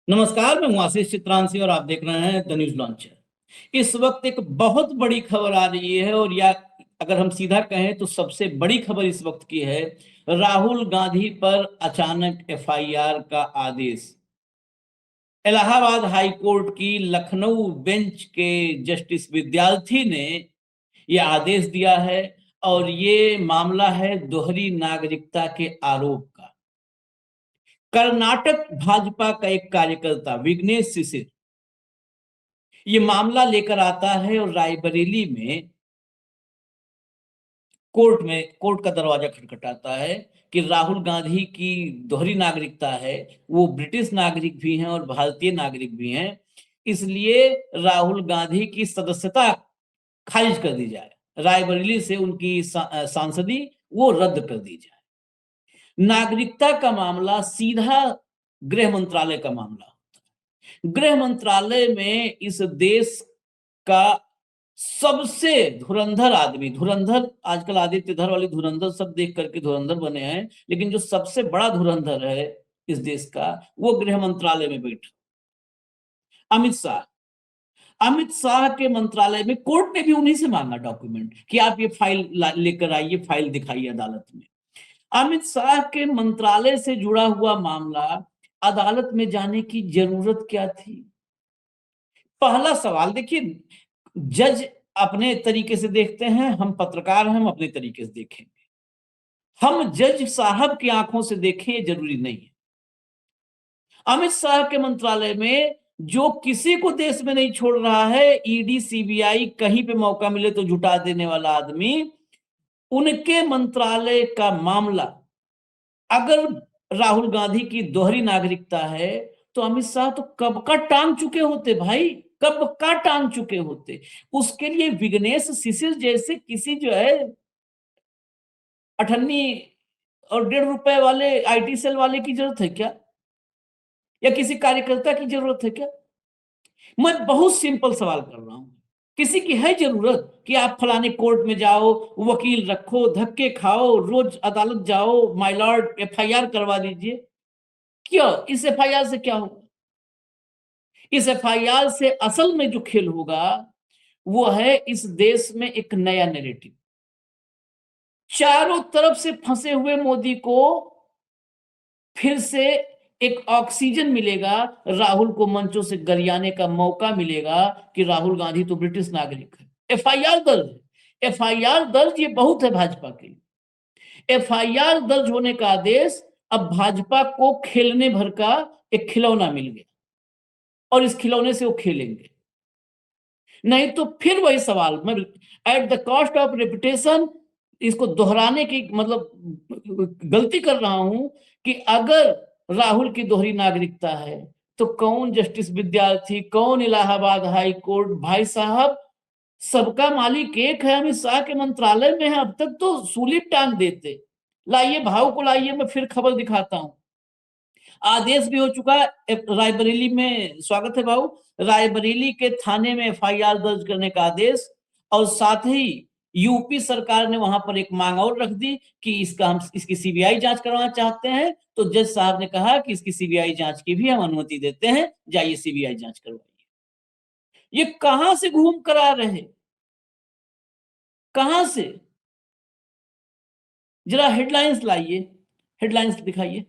नमस्कार, मैं हूं आशीष चित्रांशी और आप देख रहे हैं द न्यूज लॉन्चर। इस वक्त एक बहुत बड़ी खबर आ रही है और या अगर हम सीधा कहें तो सबसे बड़ी खबर इस वक्त की है। राहुल गांधी पर अचानक एफआईआर का आदेश। इलाहाबाद हाई कोर्ट की लखनऊ बेंच के जस्टिस विद्यार्थी ने यह आदेश दिया है और ये मामला है दोहरी नागरिकता के आरोप का। कर्नाटक भाजपा का एक कार्यकर्ता विघ्नेश शिशिर ये मामला लेकर आता है और रायबरेली में कोर्ट का दरवाजा खटखटाता है कि राहुल गांधी की दोहरी नागरिकता है, वो ब्रिटिश नागरिक भी हैं और भारतीय नागरिक भी हैं, इसलिए राहुल गांधी की सदस्यता खारिज कर दी जाए, रायबरेली से उनकी सांसदी वो रद्द कर दी जाए। नागरिकता का मामला सीधा गृह मंत्रालय का मामला। गृह मंत्रालय में इस देश का सबसे धुरंधर आदमी, धुरंधर आजकल आदित्यधर वाली धुरंधर सब देख करके धुरंधर बने हैं, लेकिन जो सबसे बड़ा धुरंधर है इस देश का वो गृह मंत्रालय में बैठा अमित शाह। अमित शाह के मंत्रालय में कोर्ट ने भी उन्हीं से मांगा डॉक्यूमेंट कि आप ये फाइल लेकर आइए, फाइल दिखाइए अदालत में। अमित शाह के मंत्रालय से जुड़ा हुआ मामला अदालत में जाने की जरूरत क्या थी? पहला सवाल देखिए, जज अपने तरीके से देखते हैं, हम पत्रकार हैं, हम अपने तरीके से देखेंगे। हम जज साहब की आंखों से देखें ये जरूरी नहीं है। अमित शाह के मंत्रालय में जो किसी को देश में नहीं छोड़ रहा है, ईडी सीबीआई कहीं पे मौका मिले तो जुटा देने वाला आदमी, उनके मंत्रालय का मामला अगर राहुल गांधी की दोहरी नागरिकता है तो अमित शाह तो कब का टांग चुके होते भाई, कब का टांग चुके होते। उसके लिए विघ्नेश शिशिर जैसे किसी जो है अठन्नी और ₹1.5 वाले आईटी सेल वाले की जरूरत है क्या? या किसी कार्यकर्ता की जरूरत है क्या? मैं बहुत सिंपल सवाल कर रहा हूं। किसी की है जरूरत कि आप फलाने कोर्ट में जाओ, वकील रखो, धक्के खाओ, रोज अदालत जाओ, माय लॉर्ड एफआईआर करवा दीजिए? क्यों? इस एफआईआर से क्या होगा? इस एफआईआर से असल में जो खेल होगा वो है इस देश में एक नया नैरेटिव। चारों तरफ से फंसे हुए मोदी को फिर से एक ऑक्सीजन मिलेगा, राहुल को मंचों से गरियाने का मौका मिलेगा कि राहुल गांधी तो ब्रिटिश नागरिक है। एफआईआर दर्ज है, एफआईआर दर्ज ये बहुत है भाजपा के लिए। एफआईआर दर्ज होने का आदेश अब भाजपा को खेलने भर का एक खिलौना मिल गया और इस खिलौने से वो खेलेंगे। नहीं तो फिर वही सवाल, मैं at the cost of reputation इसको दोहराने की मतलब गलती कर रहा हूं कि अगर राहुल की दोहरी नागरिकता है तो कौन जस्टिस विद्यार्थी, कौन इलाहाबाद हाई कोर्ट, भाई साहब सबका मालिक एक है, अमित शाह के मंत्रालय में है। अब तक तो सूली टांग देते। लाइए भाव को लाइए, मैं फिर खबर दिखाता हूं। आदेश भी हो चुका है रायबरेली में, स्वागत है भाऊ। रायबरेली के थाने में एफआईआर दर्ज करने का आदेश और साथ ही यूपी सरकार ने वहां पर एक मांग और रख दी कि हम इसकी सीबीआई जांच करवाना चाहते हैं। तो जज साहब ने कहा कि इसकी सीबीआई जांच की भी हम अनुमति देते हैं, जाइए सीबीआई जांच करवाइए। ये कहां से घूम कर आ रहे हैं, कहां से? जरा हेडलाइंस लाइए, हेडलाइंस दिखाइए।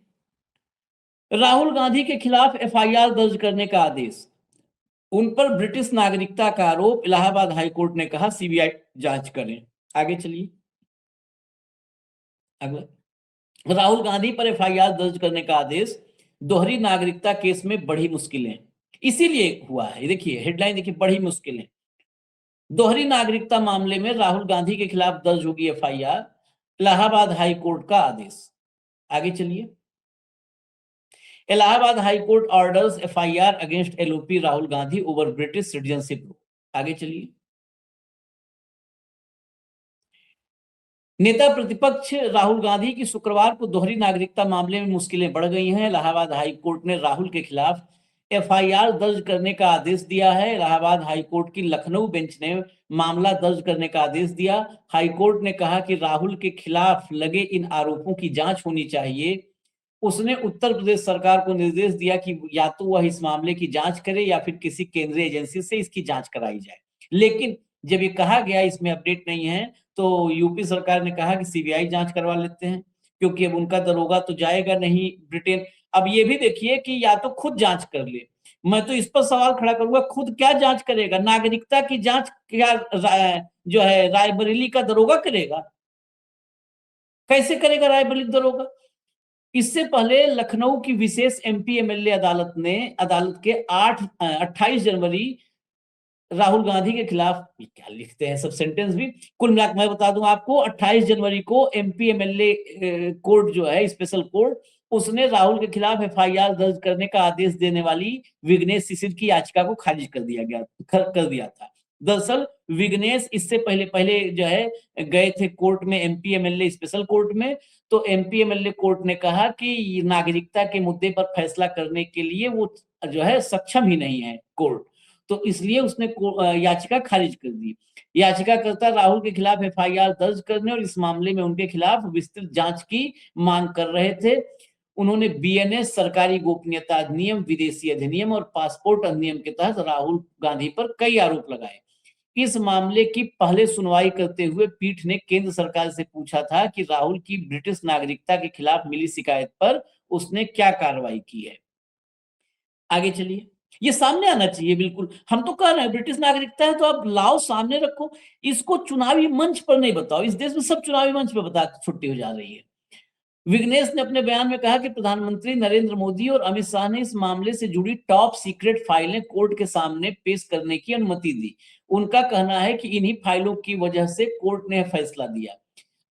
राहुल गांधी के खिलाफ एफआईआर दर्ज करने का आदेश, उन पर ब्रिटिश नागरिकता का आरोप, इलाहाबाद हाईकोर्ट ने कहा सीबीआई जांच करें। आगे चलिए, अगला। राहुल गांधी पर एफआईआर दर्ज करने का आदेश, दोहरी नागरिकता केस में बढ़ी मुश्किलें, इसीलिए हुआ है। देखिए हेडलाइन देखिए, बढ़ी मुश्किलें। दोहरी नागरिकता मामले में राहुल गांधी के खिलाफ दर्ज होगी एफआईआर, इलाहाबाद हाई कोर्ट का आदेश। आगे चलिए। Allahabad high court orders FIR against LOP Rahul Gandhi over British citizenship. आगे चलिए। नेता प्रतिपक्ष राहुल गांधी की शुक्रवार को दोहरी नागरिकता मामले में मुश्किलें बढ़ गई हैं। इलाहाबाद हाई कोर्ट ने राहुल के खिलाफ एफआईआर दर्ज करने का आदेश दिया है। इलाहाबाद हाई कोर्ट की लखनऊ बेंच ने मामला दर्ज करने का आदेश दिया। हाई कोर्ट ने कहा कि राहुल के खिलाफ लगे इन आरोपों की जांच होनी चाहिए। उसने उत्तर प्रदेश सरकार को निर्देश दिया कि या तो वह इस मामले की जांच करे या फिर किसी केंद्रीय एजेंसी से इसकी जांच कराई जाए। लेकिन जब ये कहा गया इसमें अपडेट नहीं है, तो यूपी सरकार ने कहा कि सीबीआई जांच करवा लेते हैं, क्योंकि अब उनका दरोगा तो जाएगा नहीं ब्रिटेन। अब ये भी देखिए कि या तो खुद जांच कर ले, मैं तो इस पर सवाल खड़ा करूंगा, खुद क्या जांच करेगा? नागरिकता की जांच क्या जो है रायबरेली का दरोगा करेगा? कैसे करेगा रायबरेली दरोगा? इससे पहले लखनऊ की विशेष एमपी एमएलए अदालत के 28 जनवरी राहुल गांधी के खिलाफ, क्या लिखते हैं सब सेंटेंस भी, कुल मिलाकर मैं बता दूं आपको, 28 जनवरी को एमपी एमएलए कोर्ट जो है स्पेशल कोर्ट, उसने राहुल के खिलाफ एफआईआर दर्ज करने का आदेश देने वाली विग्नेश शिशिर की याचिका को खारिज कर दिया था। दरअसल विग्नेश इससे पहले पहले जो है गए थे कोर्ट में, एमपी एमएलए स्पेशल कोर्ट में। तो एमपी एमएलए कोर्ट ने कहा कि नागरिकता के मुद्दे पर फैसला करने के लिए वो जो है सक्षम ही नहीं है कोर्ट, तो इसलिए उसने याचिका खारिज कर दी। याचिकाकर्ता राहुल के खिलाफ एफआईआर दर्ज करने और इस मामले में उनके खिलाफ विस्तृत जांच की मांग कर रहे थे। उन्होंने बीएनएस, सरकारी गोपनीयता अधिनियम, विदेशी अधिनियम और पासपोर्ट अधिनियम के तहत राहुल गांधी पर कई आरोप लगाए। इस मामले की पहले सुनवाई करते हुए पीठ ने केंद्र सरकार से पूछा था कि राहुल की ब्रिटिश नागरिकता के खिलाफ मिली शिकायत पर उसने क्या कार्रवाई की है। आगे चलिए, ये सामने आना चाहिए। बिल्कुल, हम तो कह रहे हैं ब्रिटिश नागरिकता है तो आप लाओ, सामने रखो, इसको चुनावी मंच पर नहीं बताओ। इस देश में सब चुनावी मंच पर बता छुट्टी हो जा रही है। विग्नेश ने अपने बयान में कहा कि प्रधानमंत्री नरेंद्र मोदी और अमित शाह ने इस मामले से जुड़ी टॉप सीक्रेट फाइलें कोर्ट के सामने पेश करने की अनुमति दी। उनका कहना है कि इन्हीं फाइलों की वजह से कोर्ट ने फैसला दिया।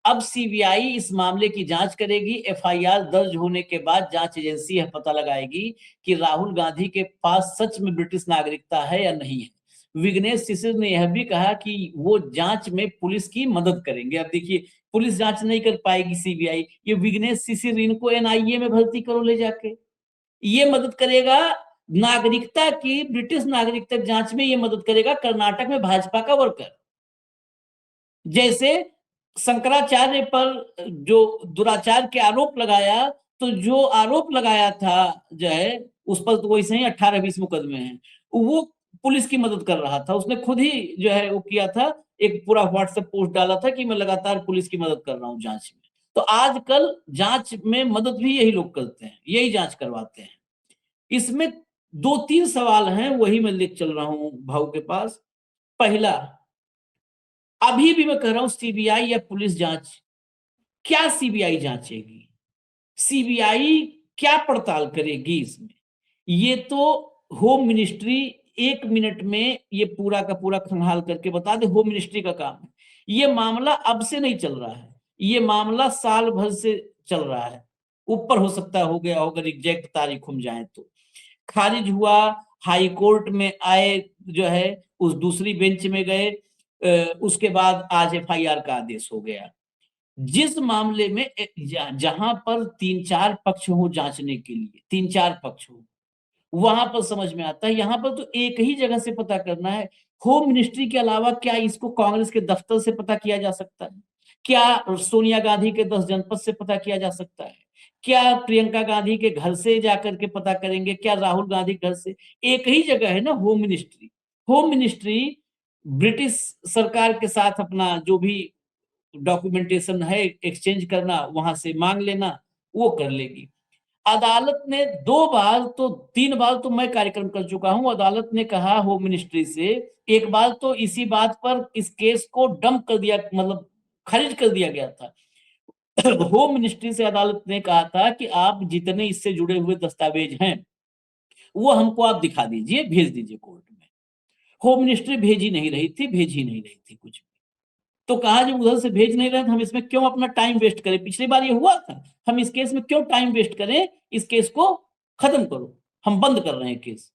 अब सीबीआई इस मामले की जांच करेगी। एफआईआर दर्ज होने के बाद जांच एजेंसी यह पता लगाएगी कि राहुल गांधी के पास सच में ब्रिटिश नागरिकता है या नहीं है। विग्नेश शिशिर ने यह भी कहा कि वो जांच में पुलिस की मदद करेंगे। अब देखिए, पुलिस जांच नहीं कर पाएगी सीबीआई, ये विग्नेश शिशिर, इनको एनआईए में भर्ती करो ले जाके, ये मदद करेगा। नागरिकता की, ब्रिटिश नागरिकता जांच में ये मदद करेगा कर्नाटक में भाजपा का वर्कर। जैसे शंकराचार्य पर जो दुराचार के आरोप लगाया, तो जो आरोप लगाया था जो है उस पर तो वैसे ही 18-20 मुकदमे हैं, वो पुलिस की मदद कर रहा था। उसने खुद ही जो है वो किया था, एक पूरा व्हाट्सएप पोस्ट डाला था कि मैं लगातार पुलिस की मदद कर रहा हूं जांच में। तो आजकल जांच में मदद भी यही लोग करते हैं, यही जांच करवाते हैं। इसमें 2-3 सवाल हैं, वही मैं लिख चल रहा हूं भाऊ के पास। पहला, अभी भी मैं कह रहा हूं सीबीआई या पुलिस जांच, क्या सीबीआई जांचेगी? सीबीआई क्या पड़ताल करेगी इसमें? ये तो होम मिनिस्ट्री 1 मिनट में ये पूरा का पूरा खंगाल करके बता दे, होम मिनिस्ट्री का काम है। ये मामला अब से नहीं चल रहा है, ये मामला साल भर से चल रहा है, ऊपर हो सकता है हो गया होगा, एग्जैक्ट तारीख हम जाए तो। खारिज हुआ, हाई कोर्ट में आए, जो है उस दूसरी बेंच में गए, उसके बाद आज एफआईआर का आदेश हो गया। जिस मामले में जहां पर 3-4 पक्ष हो जांचने के लिए, 3-4 पक्ष हो, वहां पर समझ में आता है। यहां पर तो एक ही जगह से पता करना है। होम मिनिस्ट्री के अलावा क्या इसको कांग्रेस के दफ्तर से पता किया जा सकता है? क्या सोनिया गांधी के 10 जनपद से पता किया जा सकता है? क्या प्रियंका गांधी के घर से जाकर के पता करेंगे? क्या राहुल गांधी के घर से? एक ही जगह है ना home ministry. Home ministry British सरकार के साथ अपना जो भी डॉक्यूमेंटेशन है एक्सचेंज करना, वहां से मांग लेना, वो कर लेगी। अदालत ने 2 बार तो 3 बार तो मैं कार्यक्रम कर चुका हूं, अदालत ने कहा होम मिनिस्ट्री से, एक बार तो इसी बात पर इस केस को डंप कर दिया, मतलब खारिज कर दिया गया था। होम मिनिस्ट्री से अदालत ने कहा था कि आप जितने इससे जुड़े हुए दस्तावेज हैं वो हमको आप दिखा दीजिए, भेज दीजिए कोर्ट में। होम मिनिस्ट्री भेज ही नहीं रही थी, भेज ही नहीं रही थी कुछ। तो कहा जब उधर से भेज नहीं रहे तो हम इसमें क्यों अपना टाइम वेस्ट करें? पिछली बार ये हुआ था, हम इस केस में क्यों टाइम वेस्ट करें? इस केस को खत्म करो, हम बंद कर रहे हैं केस।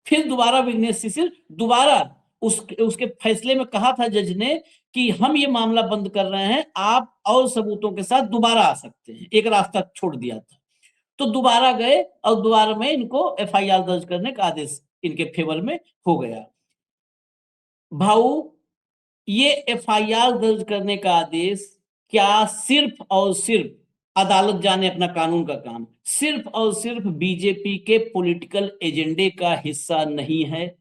फिर दोबारा विघ्नेश शिशिर दोबारा उसके फैसले में कहा था जज ने कि हम ये मामला बंद कर रहे हैं, आप और सबूतों के साथ दोबारा आ सकते हैं, एक रास्ता छोड़ दिया था। तो दोबारा गए और दोबारा में इनको एफआईआर दर्ज करने का आदेश इनके फेवर में हो गया। भाऊ, ये एफआईआर दर्ज करने का आदेश क्या सिर्फ और सिर्फ अदालत जाने अपना कानून का काम, सिर्फ और सिर्फ बीजेपी के पॉलिटिकल एजेंडे का हिस्सा नहीं है।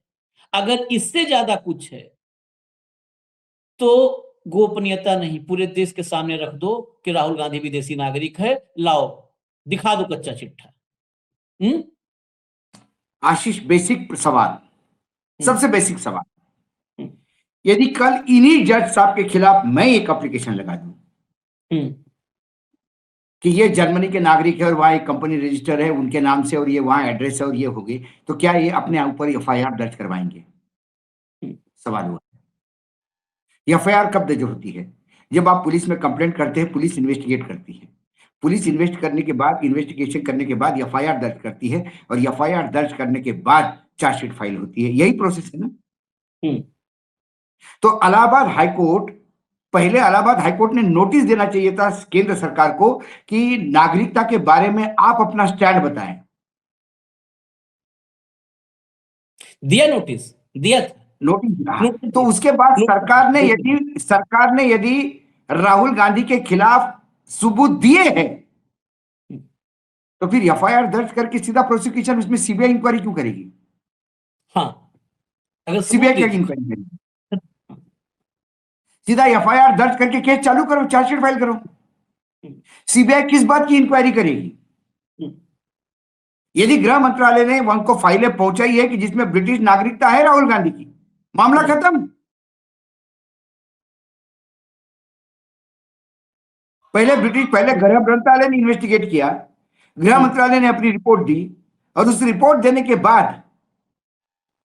अगर इससे ज्यादा कुछ है तो गोपनीयता नहीं, पूरे देश के सामने रख दो कि राहुल गांधी विदेशी नागरिक है, लाओ दिखा दो कच्चा चिट्ठा। आशीष, बेसिक सवाल, सबसे बेसिक सवाल, हम्म, यदि कल इन्हीं जज साहब के खिलाफ मैं एक एप्लीकेशन लगा दूं कि ये जर्मनी के नागरिक है और वहां एक कंपनी रजिस्टर है उनके नाम से और ये वहां एड्रेस है और ये हो गई, तो क्या ये अपने ऊपर एफआईआर दर्ज करवाएंगे? सवाल हुआ। एफआईआर कब दर्ज होती है? जब आप पुलिस में कंप्लेंट करते हैं, पुलिस इन्वेस्टिगेट करती है, पुलिस इन्वेस्टिगेशन करने के बाद एफआईआर दर्ज करती है और एफआईआर दर्ज करने के बाद चार्जशीट फाइल होती है। यही प्रोसेस है ना? तो इलाहाबाद हाईकोर्ट ने नोटिस देना चाहिए था केंद्र सरकार को कि नागरिकता के बारे में आप अपना स्टैंड बताएं। दिया नोटिस, दिया था नोटिस दिया। तो उसके बाद सरकार ने यदि राहुल गांधी के खिलाफ सबूत दिए हैं तो फिर एफआईआर दर्ज करके सीधा प्रोसिक्यूशन, उसमें सीबीआई इंक्वायरी क्यों करेगी? हाँ, अगर सीबीआई क्या इंक्वायरी करेगी? सीधा एफआईआर दर्ज करके केस चालू करो, चार्जशीट फाइल करो। सीबीआई किस बात की इंक्वायरी करेगी? यदि गृह मंत्रालय ने उनको फाइलें पहुंचाई है कि जिसमें ब्रिटिश नागरिकता है राहुल गांधी की, मामला खत्म। पहले गृह मंत्रालय ने इन्वेस्टिगेट किया, गृह मंत्रालय ने अपनी रिपोर्ट दी और उस रिपोर्ट देने के बाद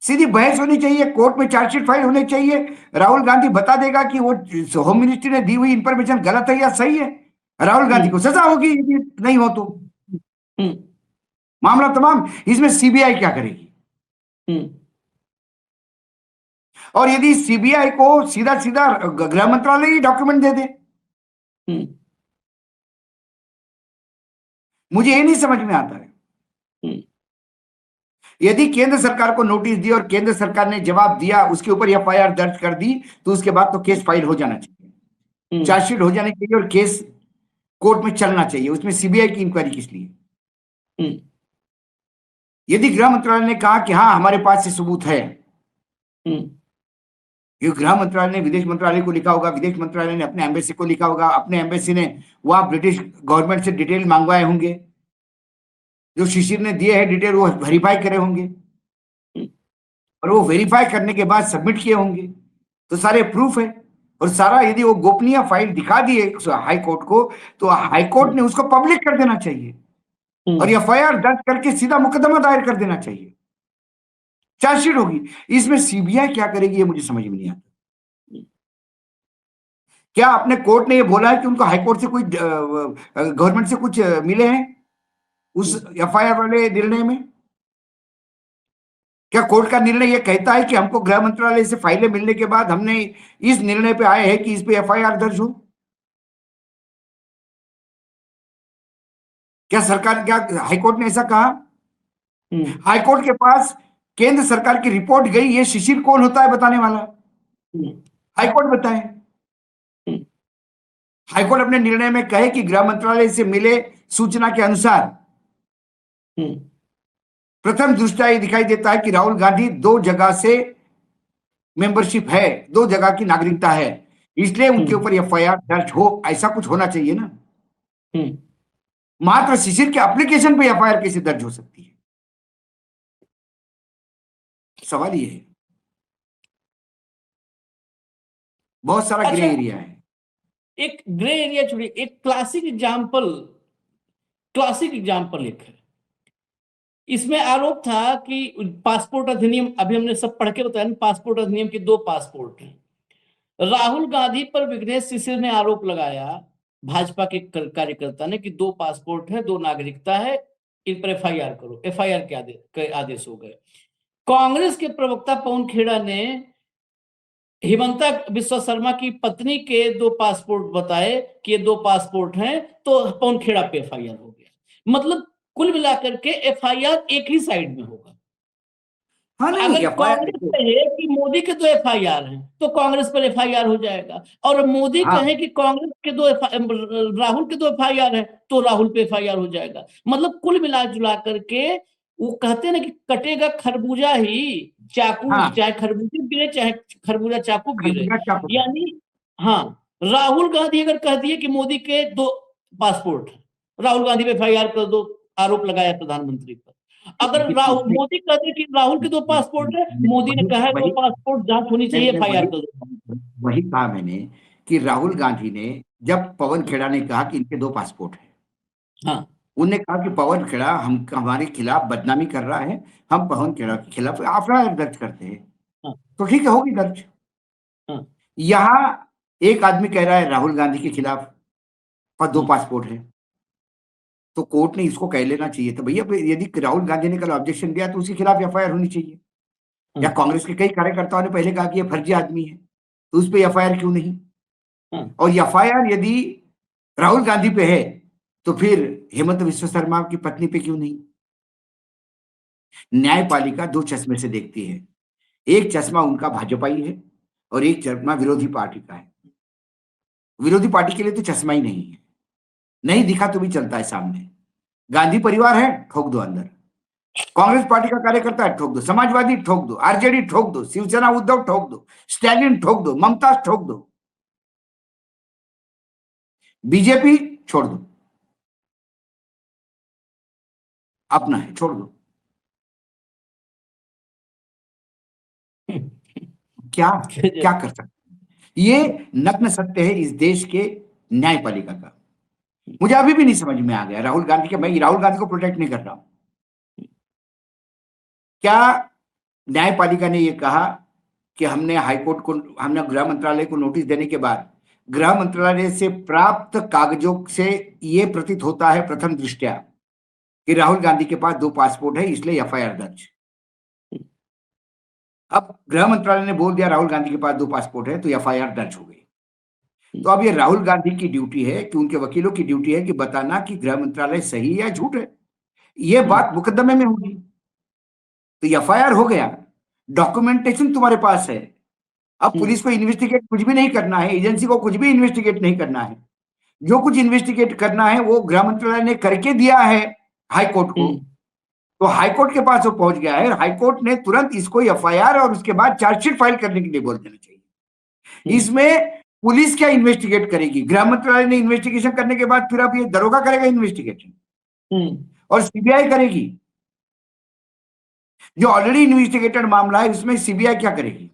सीधी बहस होनी चाहिए, कोर्ट में चार्जशीट फाइल होनी चाहिए। राहुल गांधी बता देगा कि वो होम मिनिस्ट्री ने दी हुई इंफॉर्मेशन गलत है या सही है, राहुल गांधी को सजा होगी यदि नहीं हो तो। मामला तमाम। इसमें सीबीआई क्या करेगी? और यदि सीबीआई को सीधा सीधा गृह मंत्रालय ही डॉक्यूमेंट दे दे, मुझे ये नहीं समझ में आता है। यदि केंद्र सरकार को नोटिस दिया और केंद्र सरकार ने जवाब दिया, उसके ऊपर एफआईआर दर्ज कर दी, तो उसके बाद तो केस फाइल हो जाना चाहिए, चार्जशीट हो जानी चाहिए और केस कोर्ट में चलना चाहिए। उसमें सीबीआई की इंक्वायरी किस लिए? यदि गृह मंत्रालय ने कहा कि हाँ हमारे पास ये सबूत है, ये गृह मंत्रालय ने विदेश मंत्रालय को लिखा होगा, विदेश मंत्रालय ने अपने एम्बेसी को लिखा होगा, अपने एम्बेसी ने वहां ब्रिटिश गवर्नमेंट से डिटेल मंगवाए होंगे, जो शिशिर ने दिए हैं डिटेल वो वेरीफाई करे होंगे और वो वेरीफाई करने के बाद सबमिट किए होंगे, तो सारे प्रूफ है। और सारा यदि वो गोपनीय फाइल दिखा दिए हाई कोर्ट को, तो हाई कोर्ट ने उसको पब्लिक कर देना चाहिए और एफआईआर दर्ज करके सीधा मुकदमा दायर कर देना चाहिए, चार्जशीट होगी। इसमें सीबीआई क्या करेगी ये मुझे समझ में नहीं आता। क्या अपने कोर्ट ने ये बोला है कि उनको हाईकोर्ट से कोई गवर्नमेंट से कुछ मिले हैं उस एफआईआर वाले निर्णय में? क्या कोर्ट का निर्णय यह कहता है कि हमको गृह मंत्रालय से फाइलें मिलने के बाद हमने इस निर्णय पे आए हैं कि इस पे एफआईआर दर्ज हो? क्या हाईकोर्ट ने ऐसा कहा? हाईकोर्ट के पास केंद्र सरकार की रिपोर्ट गई, ये शिशिर कौन होता है बताने वाला? हाईकोर्ट बताए। हाईकोर्ट अपने निर्णय में कहे कि गृह मंत्रालय से मिले सूचना के अनुसार प्रथम दृष्टया ये दिखाई देता है कि राहुल गांधी 2 जगह से मेंबरशिप है, 2 जगह की नागरिकता है, इसलिए उनके ऊपर एफआईआर दर्ज हो, ऐसा कुछ होना चाहिए ना। मात्र शिशिर के एप्लीकेशन पे एफआईआर कैसे दर्ज हो सकती है? सवाल ये है। बहुत सारा ग्रे एरिया है। एक ग्रे एरिया छोड़िए, एक क्लासिक एग्जाम्पल एक है। इसमें आरोप था कि पासपोर्ट अधिनियम, अभी हमने सब पढ़ के बताया, पासपोर्ट अधिनियम के 2 पासपोर्ट हैं। राहुल गांधी पर विघ्नेश शिशिर ने आरोप लगाया, भाजपा के कार्यकर्ता ने, कि 2 पासपोर्ट है, 2 नागरिकता है, इन पर एफआईआर करो। एफआईआर के आदेश हो गए। कांग्रेस के प्रवक्ता पवन खेड़ा ने हिमंता बिस्वा शर्मा की पत्नी के 2 पासपोर्ट बताए कि ये 2 पासपोर्ट हैं, तो पवन खेड़ा पे एफआईआर हो गया। मतलब कुल मिलाकर के एफआईआर एक ही साइड में होगा। हाँ नहीं अगर एफआईआर कांग्रेस देखो। कहे कि मोदी के 2 FIR हैं तो कांग्रेस पर FIR हो जाएगा, और मोदी हाँ कहे कि कांग्रेस के राहुल के 2 FIR है तो राहुल पे FIR हो जाएगा। मतलब कुल मिला जुला करके वो कहते हैं ना कि कटेगा खरबूजा ही चाकू, हाँ चाहे खरबूजे गिरे चाहे खरबूजा चाकू गिरे। खरबूजा क्या पकड़ा। यानी हाँ, राहुल गांधी अगर कह दिए कि मोदी के 2 पासपोर्ट, राहुल गांधी पे FIR कर दो, आरोप लगाया प्रधानमंत्री पर। अगर राहुल इसमें मोदी कहते कि राहुल के 2 पासपोर्ट है, मोदी ने वही कहा है दो वही पासपोर्ट जांच होनी चाहिए, मैंने FIR वही कर दो। वही कहा मैंने कि राहुल गांधी ने जब पवन खेड़ा ने कहा कि इनके 2 पासपोर्ट हैं, हाँ उनने कहा कि पवन खेड़ा हम हमारे खिलाफ बदनामी कर रहा है, हम पवन खेड़ा के खिलाफ एफआईआर दर्ज करते हैं। हाँ तो ठीक है, होगी दर्ज। हाँ यहाँ एक आदमी कह रहा है राहुल गांधी के खिलाफ और 2 पासपोर्ट है, तो कोर्ट ने इसको कह लेना चाहिए था भैया यदि राहुल गांधी ने कल ऑब्जेक्शन दिया तो उसके खिलाफ एफआईआर होनी चाहिए। या हाँ कांग्रेस के कई कार्यकर्ताओं ने पहले कहा कि ये फर्जी आदमी है, तो उस पर एफआईआर क्यों नहीं। हाँ और एफआईआर यदि राहुल गांधी पे है तो फिर हेमंत विश्व शर्मा की पत्नी पे क्यों नहीं। न्यायपालिका 2 चश्मे से देखती है, एक चश्मा उनका भाजपाई है और एक चश्मा विरोधी पार्टी का है। विरोधी पार्टी के लिए तो चश्मा ही नहीं है, नहीं दिखा तो भी चलता है सामने। गांधी परिवार है, ठोक दो अंदर। कांग्रेस पार्टी का कार्यकर्ता है, ठोक दो। समाजवादी ठोक दो, आरजेडी ठोक दो, शिवसेना उद्धव ठोक दो, स्टैलिन ठोक दो, ममता ठोक दो, बीजेपी छोड़ दो, अपना है छोड़ दो। क्या क्या कर सकते हैं? ये नग्न सत्य है इस देश के न्यायपालिका का। मुझे अभी भी नहीं समझ में आ गया राहुल गांधी के, मैं राहुल गांधी को प्रोटेक्ट नहीं कर रहा हूं। क्या न्यायपालिका ने ये कहा कि हमने गृह मंत्रालय को नोटिस देने के बाद गृह मंत्रालय से प्राप्त कागजों से ये प्रतीत होता है प्रथम दृष्टया कि राहुल गांधी के पास 2 पासपोर्ट है, इसलिए एफआईआर दर्ज। अब गृह मंत्रालय ने बोल दिया राहुल गांधी के पास 2 पासपोर्ट है तो एफआईआर दर्ज हो गई। तो अब ये राहुल गांधी की ड्यूटी है कि उनके वकीलों की ड्यूटी है कि बताना कि गृह मंत्रालय सही या झूठ है। ये बात मुकदमे में होगी। तो एफआईआर हो गया, डॉक्यूमेंटेशन तुम्हारे पास है। अब पुलिस को इन्वेस्टिगेट कुछ भी नहीं करना है, एजेंसी को कुछ भी इन्वेस्टिगेट नहीं करना है। जो कुछ इन्वेस्टिगेट करना है वो गृह मंत्रालय ने करके दिया है हाईकोर्ट को, तो हाईकोर्ट के पास वो पहुंच गया है। हाईकोर्ट ने तुरंत इसको एफआईआर और उसके बाद चार्जशीट फाइल करने के लिए बोल देना चाहिए। इसमें पुलिस क्या इन्वेस्टिगेट करेगी? गृह मंत्रालय ने इन्वेस्टिगेशन करने के बाद फिर अब ये दरोगा करेगा इन्वेस्टिगेशन और सीबीआई करेगी। जो ऑलरेडी इन्वेस्टिगेटेड मामला है उसमें सीबीआई क्या करेगी?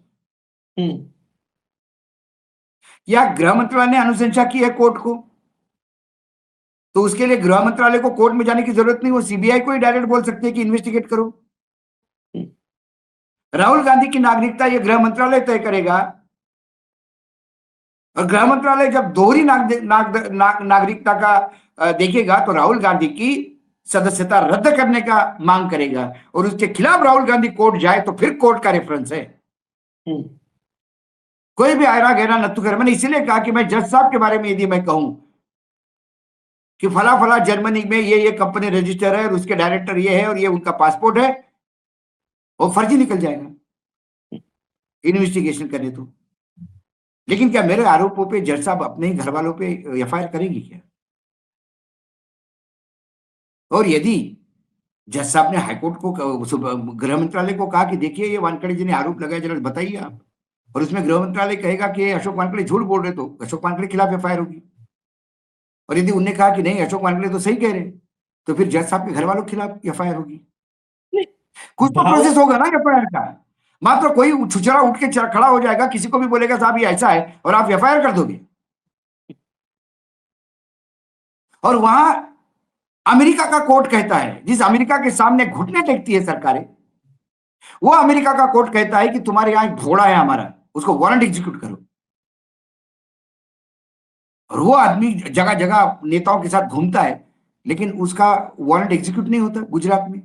या गृह मंत्रालय ने अनुशंसा की है कोर्ट को, तो उसके लिए गृह मंत्रालय को कोर्ट में जाने की जरूरत नहीं, वो सीबीआई को ही डायरेक्ट बोल सकते हैं कि इन्वेस्टिगेट करो। राहुल गांधी की नागरिकता ये गृह मंत्रालय तय करेगा, और गृह मंत्रालय जब दोहरी नागरिकता का देखेगा तो राहुल गांधी की सदस्यता रद्द करने का मांग करेगा, और उसके खिलाफ राहुल गांधी कोर्ट जाए तो फिर कोर्ट का रेफरेंस है। कोई भी आयरा गहरा नत्थु कर। मैंने इसीलिए कहा कि मैं जज साहब के बारे में यदि मैं कहूं कि फला फला जर्मनी में ये कंपनी रजिस्टर है और उसके डायरेक्टर ये है और ये उनका पासपोर्ट है, वो फर्जी निकल जाएगा इन्वेस्टिगेशन करने तो। लेकिन क्या मेरे आरोपों पे जज साहब अपने ही घर वालों पे एफआईआर करेंगी क्या? और यदि जज साहब ने हाईकोर्ट को गृह मंत्रालय को कहा कि देखिए ये वानखेड़े जी ने आरोप लगाया, जरा बताइए आप, और उसमें गृह मंत्रालय कहेगा कि अशोक वानखेड़े झूठ बोल रहे, तो अशोक वानखेड़े के खिलाफ एफआईआर होगी। और यदि उनने कहा कि नहीं अशोक वानखेड़े तो सही कह रहे, तो फिर जज साहब के घर वालों के खिलाफ एफआईआर होगी। कुछ तो प्रोसेस होगा ना एफआईआर का। मात्र कोई छुचरा उठ के खड़ा हो जाएगा, किसी को भी बोलेगा साहब ये ऐसा है, और आप एफआईआर कर दोगे। और वहां अमेरिका का कोर्ट कहता है, जिस अमेरिका के सामने घुटने टेकती है सरकारें, वो अमेरिका का कोर्ट कहता है कि तुम्हारे यहां एक घोड़ा है हमारा, उसको वारंट एग्जीक्यूट करो। और वो आदमी जगह जगह नेताओं के साथ घूमता है, लेकिन उसका वारंट एग्जीक्यूट नहीं होता गुजरात में।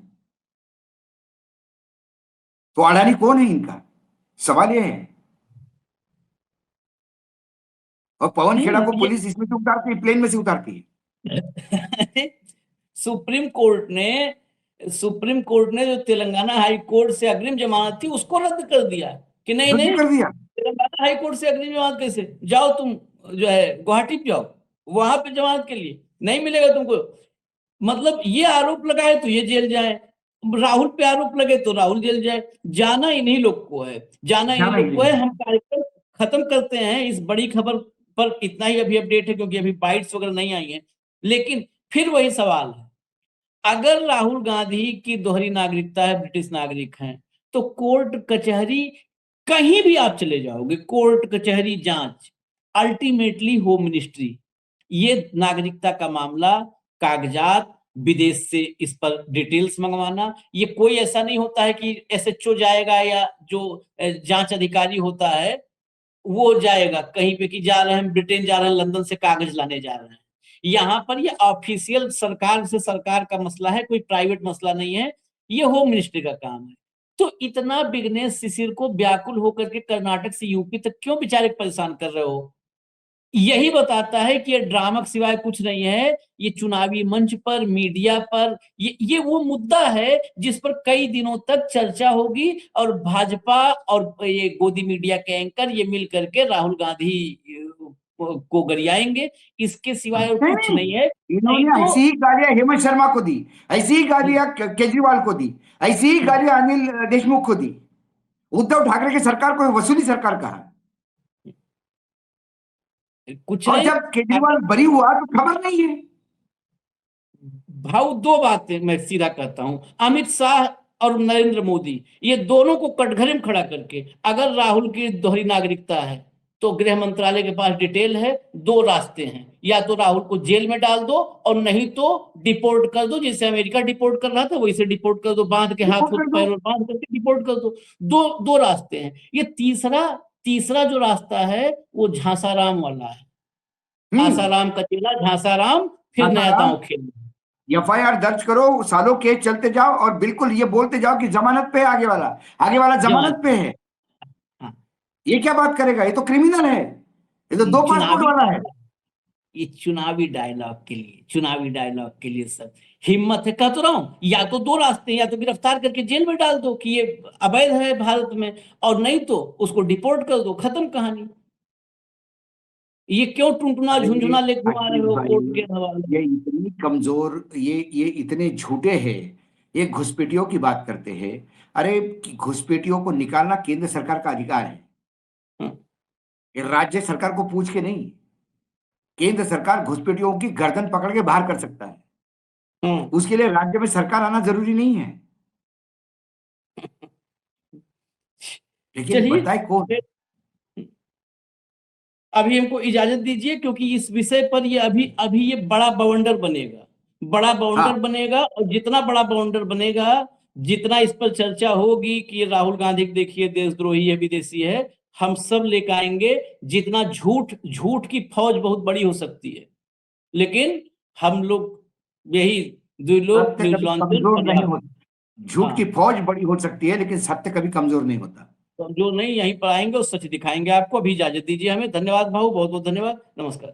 तो अडानी कौन है इनका? सवाल यह है। और पवन खेड़ा को पुलिस इसमें से उतारती है, प्लेन में से उतारती है। सुप्रीम कोर्ट ने सुप्रीम कोर्ट ने जो तेलंगाना हाई कोर्ट से अग्रिम जमानत थी उसको रद्द कर दिया कि नहीं रद्द नहीं, कर दिया। तेलंगाना हाई कोर्ट से अग्रिम जमानत कैसे, जाओ तुम जो है गुवाहाटी पे जाओ, वहां पे जमानत के लिए नहीं मिलेगा तुमको। मतलब ये आरोप लगाए तो ये जेल जाए, राहुल पे आरोप लगे तो राहुल जेल जाए, जाना इन्हीं लोग को है, जाना इन्हीं जाना लोग को है। ही हम कार्यक्रम खत्म करते हैं इस बड़ी खबर पर, इतना ही अभी अपडेट है क्योंकि अभी बाइट्स वगैरह नहीं आई है। लेकिन फिर वही सवाल है, अगर राहुल गांधी की दोहरी नागरिकता है, ब्रिटिश नागरिक हैं, तो कोर्ट कचहरी कहीं भी आप चले जाओगे, कोर्ट कचहरी जांच, अल्टीमेटली होम मिनिस्ट्री, ये नागरिकता का मामला, कागजात, विदेश से इस पर डिटेल्स मंगवाना, ये कोई ऐसा नहीं होता है कि एसएचओ जाएगा या जो जांच अधिकारी होता है वो जाएगा कहीं पे कि जा रहे हैं ब्रिटेन, जा रहे हैं लंदन से कागज लाने जा रहे हैं। यहाँ पर ये ऑफिशियल सरकार से सरकार का मसला है, कोई प्राइवेट मसला नहीं है, ये होम मिनिस्ट्री का काम है। तो इतना बिजनेस शिशिर को व्याकुल होकर के कर्नाटक से यूपी तक क्यों बेचारे परेशान कर रहे हो? यही बताता है कि ये ड्रामा के सिवाय कुछ नहीं है। ये चुनावी मंच पर, मीडिया पर, ये वो मुद्दा है जिस पर कई दिनों तक चर्चा होगी और भाजपा और ये गोदी मीडिया के एंकर ये मिल करके राहुल गांधी को गरियाएंगे, इसके सिवाय और नहीं कुछ नहीं, नहीं है। नहीं इन्होंने तो ऐसी ही गालियां हेमंत शर्मा को दी, ऐसी ही गालियां केजरीवाल को दी, ऐसी ही गालियां अनिल देशमुख को दी। उद्धव ठाकरे की सरकार को वसूली सरकार कहा, कुछ और नहीं। जब केजरीवाल बरी हुआ तो खबर नहीं है। भाव दो बातें मैं सीधा कहता हूं, अमित शाह और नरेंद्र मोदी, ये दोनों को कटघरे में खड़ा करके, अगर राहुल की दोहरी नागरिकता है तो गृह मंत्रालय के पास डिटेल है, दो रास्ते हैं, या तो राहुल को जेल में डाल दो और नहीं तो डिपोर्ट कर दो, जैसे अमेरिका डिपोर्ट कर रहा था वैसे डिपोर्ट कर दो, बांध के हाथ रिपोर्ट कर दो। पैर बांध करके डिपोर्ट कर दो। दो दो रास्ते हैं। ये तीसरा तीसरा जो रास्ता है वो झांसाराम वाला है, आसाराम का चेला झांसाराम, फिर नया आसाराम, दांव खेल। एफआईआर दर्ज करो, सालों केस चलते जाओ और बिल्कुल ये बोलते जाओ कि जमानत पे है आगे वाला जमानत जमानत, पे है। हाँ, ये क्या बात करेगा, ये तो क्रिमिनल है, ये तो दो पासपोर्ट चुनावी वाला है। डायलॉग, ये चुनावी डायलॉग के लिए, चुनावी डायलॉग के लिए सब हिम्मत है। कह तो रहा हूं, या तो दो रास्ते हैं, या तो गिरफ्तार करके जेल में डाल दो कि ये अवैध है भारत में, और नहीं तो उसको डिपोर्ट कर दो, खत्म कहानी। ये क्यों टुनटुना अरे झुंझुना ले घुमा रहे अजीत हो भाई, कोर्ट के हवाले? ये इतनी कमजोर, ये इतने झूठे हैं, ये घुसपैठियों की बात करते हैं। अरे घुसपैठियों को निकालना केंद्र सरकार का अधिकार है, हम्म, ये राज्य सरकार को पूछ के नहीं। केंद्र सरकार घुसपैठियों की गर्दन पकड़ के बाहर कर सकता है, हम्म। उसके लिए राज्य में सरकार आना जरूरी नहीं है। लेकिन चलिए, बताए कौन? अभी हमको इजाजत दीजिए क्योंकि इस विषय पर ये अभी अभी ये बड़ा बवंडर बनेगा, बड़ा हाँ, बवंडर बनेगा, और जितना बड़ा बवंडर बनेगा, जितना इस पर चर्चा होगी कि ये राहुल गांधी देखिए देशद्रोही है, विदेशी है, हम सब लेकर आएंगे। जितना झूठ, झूठ की फौज बहुत बड़ी हो सकती है, लेकिन हम लोग यही दो लोग सत्य न्यूज कभी लॉन्चर कमजोर नहीं पर्याप्त। होता। झूठ की हाँ, फौज बड़ी हो सकती है लेकिन सत्य कभी कमजोर नहीं होता। तो जो नहीं यहीं पर आएंगे और सच दिखाएंगे आपको। अभी इजाजत दीजिए हमें। धन्यवाद भाऊ, बहुत बहुत धन्यवाद, नमस्कार।